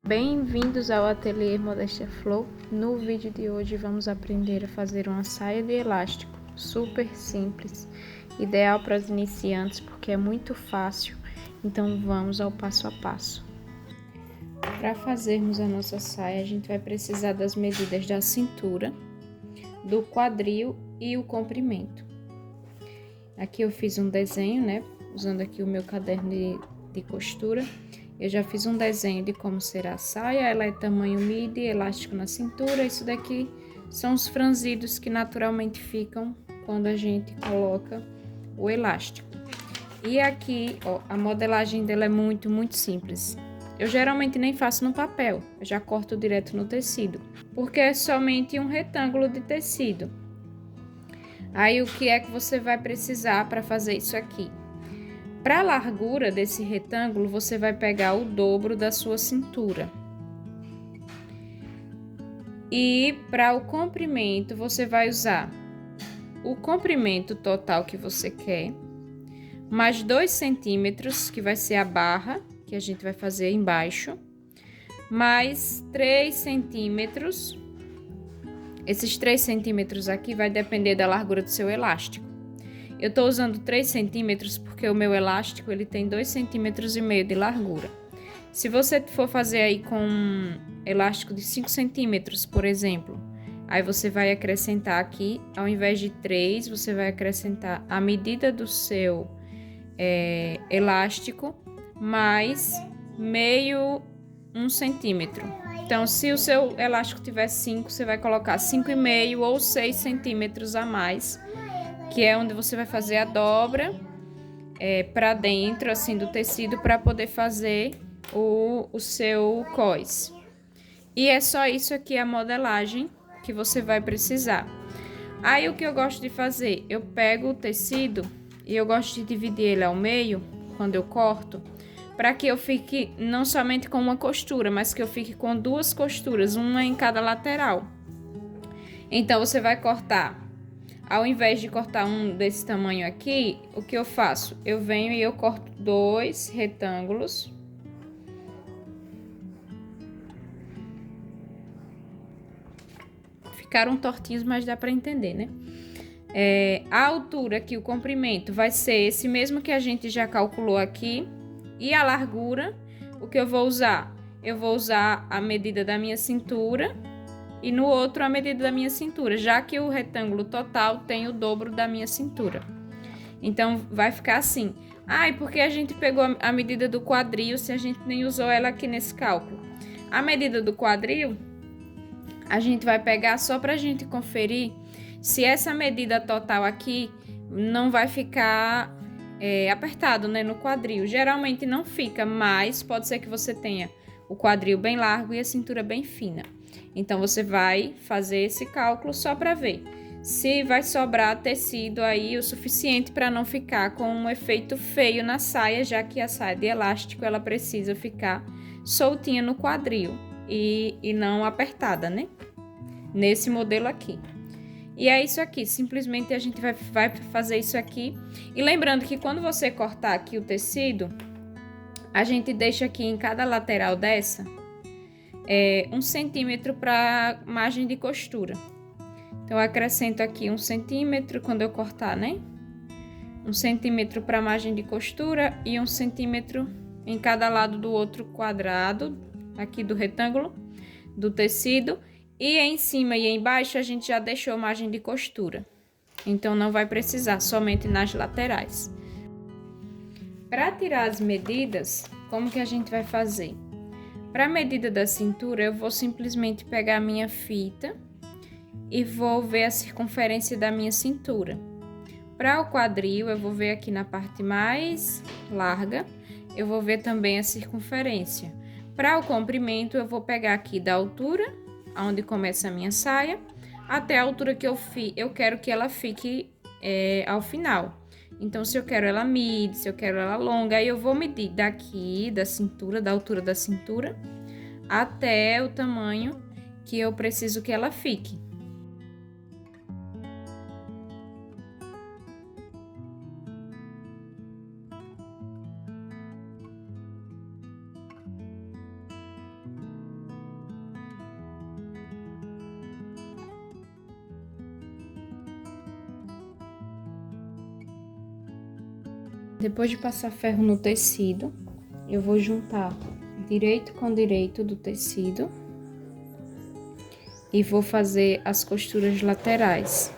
Bem-vindos ao Ateliê Modéstia Flor. No vídeo de hoje vamos aprender a fazer uma saia de elástico super simples, ideal para os iniciantes porque é muito fácil. Então vamos ao passo a passo. Para fazermos a nossa saia, a gente vai precisar das medidas da cintura, do quadril e o comprimento. Aqui eu fiz um desenho, né? Usando aqui o meu caderno de costura. Eu já fiz um desenho de como será a saia, ela é tamanho midi, elástico na cintura. Isso daqui são os franzidos que naturalmente ficam quando a gente coloca o elástico. E aqui, ó, a modelagem dela é muito simples. Eu geralmente nem faço no papel, eu já corto direto no tecido, porque é somente um retângulo de tecido. Aí o que é que você vai precisar para fazer isso aqui? Para a largura desse retângulo, você vai pegar o dobro da sua cintura. E para o comprimento, você vai usar o comprimento total que você quer, mais 2 centímetros, que vai ser a barra, que a gente vai fazer embaixo, mais 3 centímetros. Esses 3 centímetros aqui vai depender da largura do seu elástico. Eu tô usando 3 centímetros porque o meu elástico ele tem 2,5 centímetros de largura. Se você for fazer aí com um elástico de 5 centímetros, por exemplo, aí você vai acrescentar aqui, ao invés de 3, você vai acrescentar a medida do seu elástico mais meio 1 centímetro. Então, se o seu elástico tiver 5, você vai colocar 5,5 ou 6 centímetros a mais, que é onde você vai fazer a dobra para dentro, assim, do tecido, para poder fazer o seu cós. E é só isso aqui a modelagem que você vai precisar. Aí, o que eu gosto de fazer? Eu pego o tecido e eu gosto de dividir ele ao meio, quando eu corto, para que eu fique não somente com uma costura, mas que eu fique com 2 costuras, uma em cada lateral. Então, você vai cortar. Ao invés de cortar um desse tamanho aqui, o que eu faço? Eu venho e eu corto 2 retângulos. Ficaram tortinhos, mas dá para entender, né? A altura aqui, o comprimento, vai ser esse mesmo que a gente já calculou aqui. E a largura, o que eu vou usar? Eu vou usar a medida da minha cintura e no outro a medida da minha cintura, já que o retângulo total tem o dobro da minha cintura. Então, vai ficar assim. Ah, e por que a gente pegou a medida do quadril se a gente nem usou ela aqui nesse cálculo? A medida do quadril, a gente vai pegar só pra gente conferir se essa medida total aqui não vai ficar apertado, né, no quadril. Geralmente não fica, mas pode ser que você tenha o quadril bem largo e a cintura bem fina. Então, você vai fazer esse cálculo só para ver se vai sobrar tecido aí o suficiente para não ficar com um efeito feio na saia, já que a saia de elástico ela precisa ficar soltinha no quadril e não apertada, né? Nesse modelo aqui. E é isso aqui, simplesmente a gente vai fazer isso aqui. E lembrando que quando você cortar aqui o tecido, a gente deixa aqui em cada lateral dessa 1 centímetro para margem de costura. Então, eu acrescento aqui 1 centímetro quando eu cortar, né? 1 centímetro para margem de costura e 1 centímetro em cada lado do outro quadrado, aqui do retângulo, do tecido. E em cima e embaixo a gente já deixou margem de costura. Então, não vai precisar, somente nas laterais. Para tirar as medidas, como que a gente vai fazer? Para a medida da cintura, eu vou simplesmente pegar a minha fita e vou ver a circunferência da minha cintura. Para o quadril, eu vou ver aqui na parte mais larga, eu vou ver também a circunferência. Para o comprimento, eu vou pegar aqui da altura, onde começa a minha saia, até a altura que eu quero que ela fique ao final. Então, se eu quero ela midi, se eu quero ela longa, aí eu vou medir daqui da cintura, da altura da cintura, até o tamanho que eu preciso que ela fique. Depois de passar ferro no tecido, eu vou juntar direito com direito do tecido e vou fazer as costuras laterais.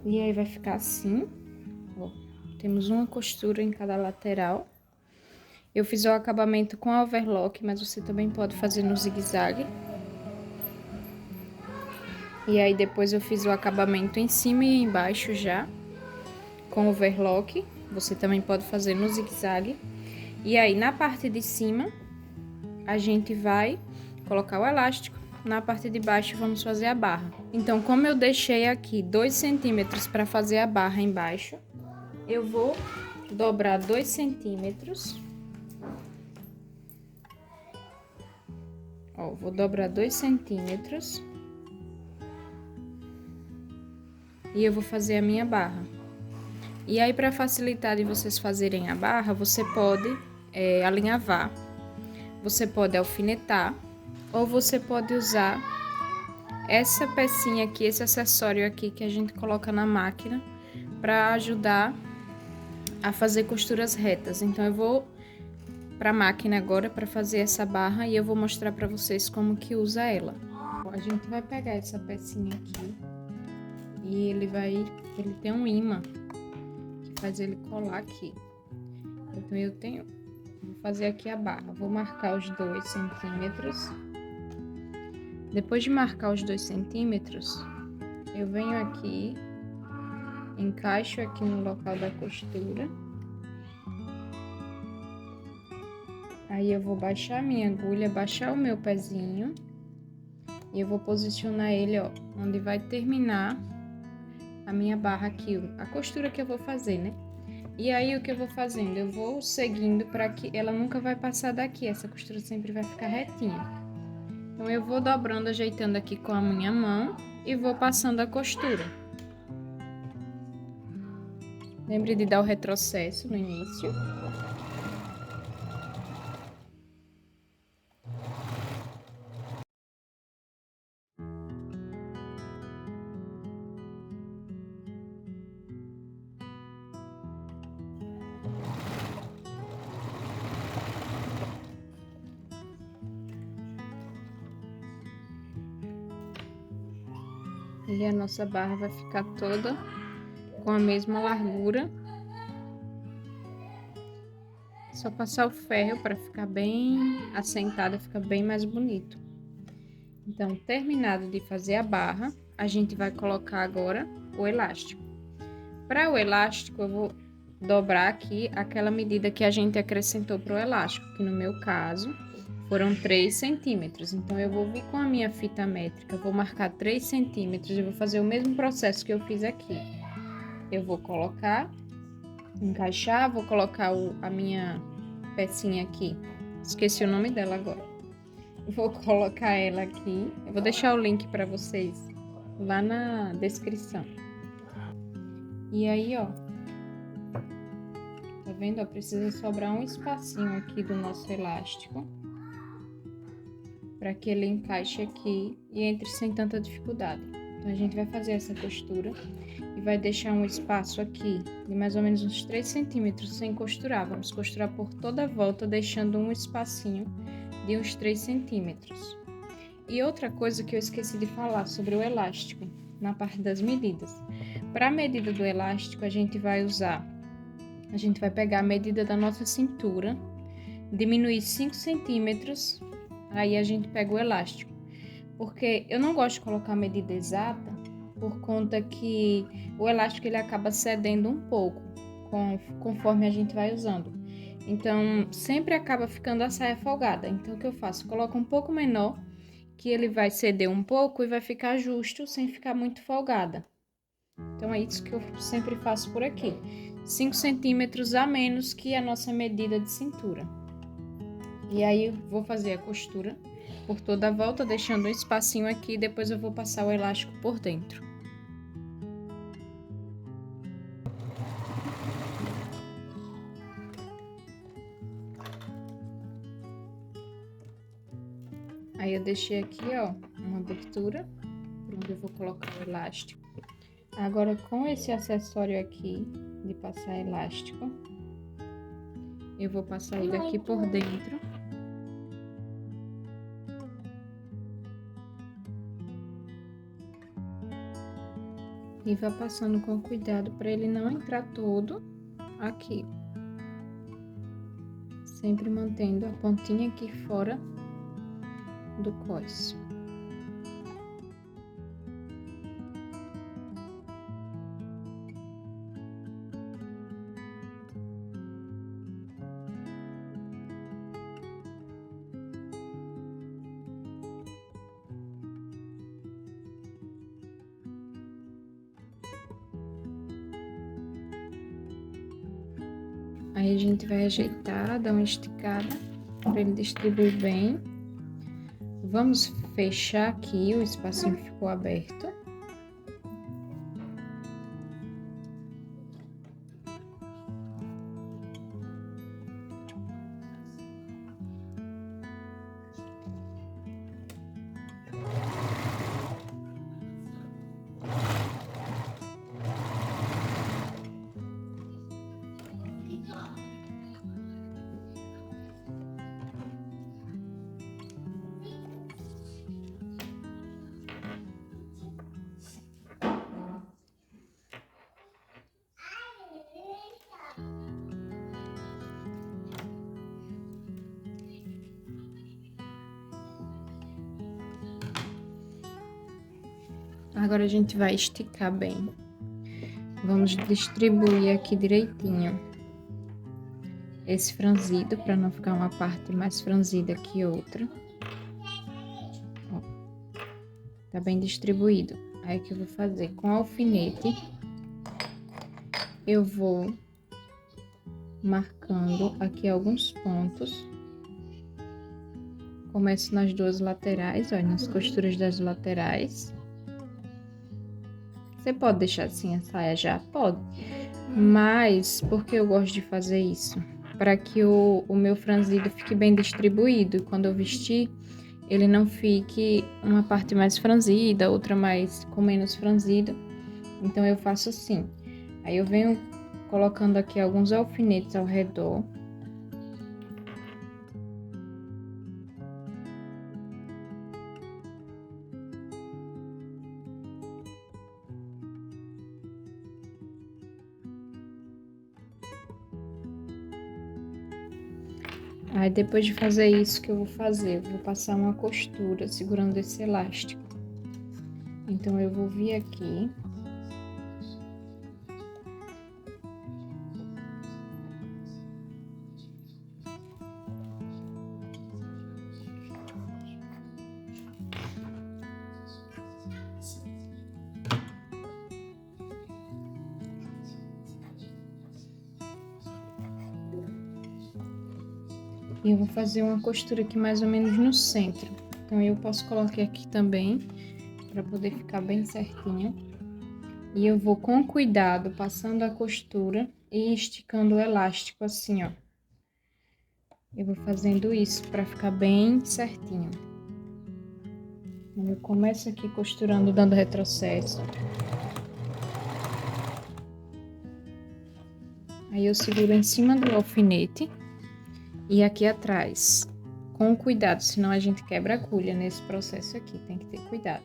E aí vai ficar assim, ó. Temos uma costura em cada lateral. Eu fiz o acabamento com overlock, mas você também pode fazer no zigue-zague. E aí depois eu fiz o acabamento em cima e embaixo já, com overlock. Você também pode fazer no zigue-zague. E aí na parte de cima, a gente vai colocar o elástico. Na parte de baixo vamos fazer a barra. Então, como eu deixei aqui 2 centímetros para fazer a barra embaixo, eu vou dobrar 2 centímetros. Ó, vou dobrar 2 centímetros. E eu vou fazer a minha barra. E aí, para facilitar de vocês fazerem a barra, você pode alinhavar, você pode alfinetar, ou você pode usar essa pecinha aqui, esse acessório aqui que a gente coloca na máquina para ajudar a fazer costuras retas. Então, eu vou para a máquina agora para fazer essa barra e eu vou mostrar para vocês como que usa ela. A gente vai pegar essa pecinha aqui e ele tem um ímã que faz ele colar aqui. Então, vou fazer aqui a barra, vou marcar os 2 centímetros. Depois de marcar os 2 centímetros, eu venho aqui, encaixo aqui no local da costura. Aí eu vou baixar a minha agulha, baixar o meu pezinho. E eu vou posicionar ele, ó, onde vai terminar a minha barra aqui, a costura que eu vou fazer, né? E aí, o que eu vou fazendo? Eu vou seguindo para que ela nunca vai passar daqui, essa costura sempre vai ficar retinha. Então, eu vou dobrando, ajeitando aqui com a minha mão e vou passando a costura. Lembre de dar o retrocesso no início. E a nossa barra vai ficar toda com a mesma largura. Só passar o ferro para ficar bem assentada, fica bem mais bonito. Então, terminado de fazer a barra, a gente vai colocar agora o elástico. Para o elástico, eu vou dobrar aqui aquela medida que a gente acrescentou para o elástico, que no meu caso foram 3 centímetros. Então, eu vou vir com a minha fita métrica, vou marcar 3 centímetros e vou fazer o mesmo processo que eu fiz aqui. Eu vou colocar, encaixar, vou colocar a minha pecinha aqui. Esqueci o nome dela agora. Vou colocar ela aqui. Eu vou deixar o link para vocês lá na descrição. E aí, ó. Tá vendo? Ó, precisa sobrar um espacinho aqui do nosso elástico, para que ele encaixe aqui e entre sem tanta dificuldade. Então, a gente vai fazer essa costura e vai deixar um espaço aqui de mais ou menos uns 3 centímetros sem costurar. Vamos costurar por toda a volta, deixando um espacinho de uns 3 centímetros. E outra coisa que eu esqueci de falar sobre o elástico, na parte das medidas. Para a medida do elástico, a gente vai pegar a medida da nossa cintura, diminuir 5 centímetros, aí a gente pega o elástico. Porque eu não gosto de colocar a medida exata, por conta que o elástico ele acaba cedendo um pouco, conforme a gente vai usando. Então, sempre acaba ficando a saia folgada. Então, o que eu faço? Coloco um pouco menor, que ele vai ceder um pouco e vai ficar justo, sem ficar muito folgada. Então, é isso que eu sempre faço por aqui. 5 centímetros a menos que a nossa medida de cintura. E aí, eu vou fazer a costura por toda a volta, deixando um espacinho aqui. Depois eu vou passar o elástico por dentro. Aí eu deixei aqui, ó, uma abertura, por onde eu vou colocar o elástico. Agora, com esse acessório aqui, de passar elástico, eu vou passar ele aqui por dentro. E vá passando com cuidado para ele não entrar todo aqui. Sempre mantendo a pontinha aqui fora do cós. Aí a gente vai ajeitar, dar uma esticada para ele distribuir bem. Vamos fechar aqui, o espacinho que ficou aberto. Agora a gente vai esticar bem. Vamos distribuir aqui direitinho esse franzido, para não ficar uma parte mais franzida que outra. Ó, tá bem distribuído. Aí o que eu vou fazer? Com alfinete, eu vou marcando aqui alguns pontos. Começo nas duas laterais, olha, nas costuras das laterais. Você pode deixar assim a saia já? Pode. Mas, por que eu gosto de fazer isso? Para que o meu franzido fique bem distribuído. E quando eu vestir, ele não fique uma parte mais franzida, outra mais com menos franzido. Então, eu faço assim. Aí, eu venho colocando aqui alguns alfinetes ao redor. Aí, depois de fazer isso, que eu vou fazer? Eu vou passar uma costura segurando esse elástico. Então, eu vou vir aqui. E eu vou fazer uma costura aqui mais ou menos no centro. Então, eu posso colocar aqui também, para poder ficar bem certinho. E eu vou com cuidado passando a costura e esticando o elástico assim, ó. Eu vou fazendo isso para ficar bem certinho. Eu começo aqui costurando, dando retrocesso. Aí eu seguro em cima do alfinete. E aqui atrás, com cuidado, senão a gente quebra a agulha nesse processo aqui, tem que ter cuidado.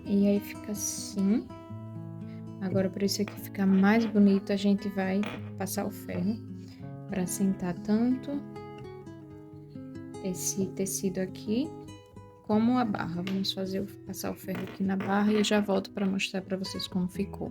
E aí fica assim. Agora, para isso aqui ficar mais bonito, a gente vai passar o ferro para assentar tanto esse tecido aqui como a barra. Vamos passar o ferro aqui na barra e eu já volto para mostrar para vocês como ficou.